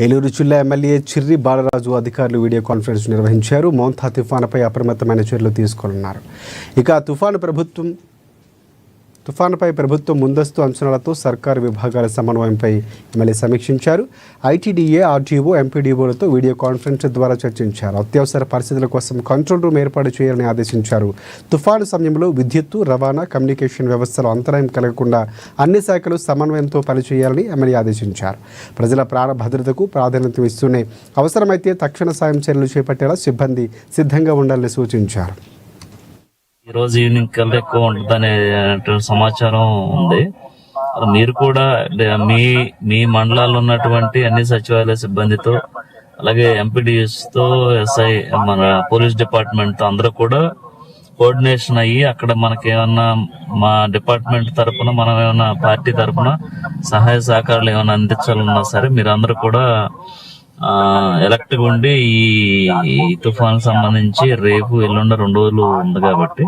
ఏలూరు జిల్లా ఎమ్మెల్యే చిర్రి బాలరాజు అధికారులు video conference నిర్వహించారు. మౌంథా తుఫానుపై అప్రమత్తమైన చర్యలు తీసుకోనున్నారు. ఇక తుఫానుపై ప్రభుత్వం ముందస్తు అంచనాలతో సర్కారు విభాగాల సమన్వయంపై ఎమ్మెల్యే సమీక్షించారు. ఐటీడీఏ, ఆర్టీఓ, ఎంపీడీఓలతో వీడియో కాన్ఫరెన్స్ ద్వారా చర్చించారు. అత్యవసర పరిస్థితుల కోసం కంట్రోల్ రూమ్ ఏర్పాటు చేయాలని ఆదేశించారు. తుఫాను సమయంలో విద్యుత్తు, రవాణా, కమ్యూనికేషన్ వ్యవస్థలో అంతరాయం కలగకుండా అన్ని శాఖలు సమన్వయంతో పనిచేయాలని ఎమ్మెల్యే ఆదేశించారు. ప్రజల ప్రాణ భద్రతకు ప్రాధాన్యత ఇస్తూనే అవసరమైతే తక్షణ సాయం చర్యలు చేపట్టేలా సిబ్బంది సిద్ధంగా ఉండాలని సూచించారు. ఈరోజు ఈవినింగ్ కల్లా ఎక్కువ ఉంటుందనే సమాచారం ఉంది. మీరు కూడా మీ మండలాల్లో ఉన్నటువంటి అన్ని సచివాలయ సిబ్బందితో, అలాగే ఎంపీడీఎస్ తో, ఎస్ఐ, మన పోలీస్ డిపార్ట్మెంట్ తో అందరూ కూడా కోఆర్డినేషన్ అయ్యి అక్కడ మనకేమన్నా మా డిపార్ట్మెంట్ తరఫున, మనం ఏమన్నా పార్టీ తరఫున సహాయ సహకారాలు ఏమైనా అందించాలన్నా సరే మీరందరూ కూడా ఎలక్ట్ గా ఉండి ఈ తుఫాన్ సంబంధించి రేపు ఎల్లుండ 2 రోజులు ఉంది కాబట్టి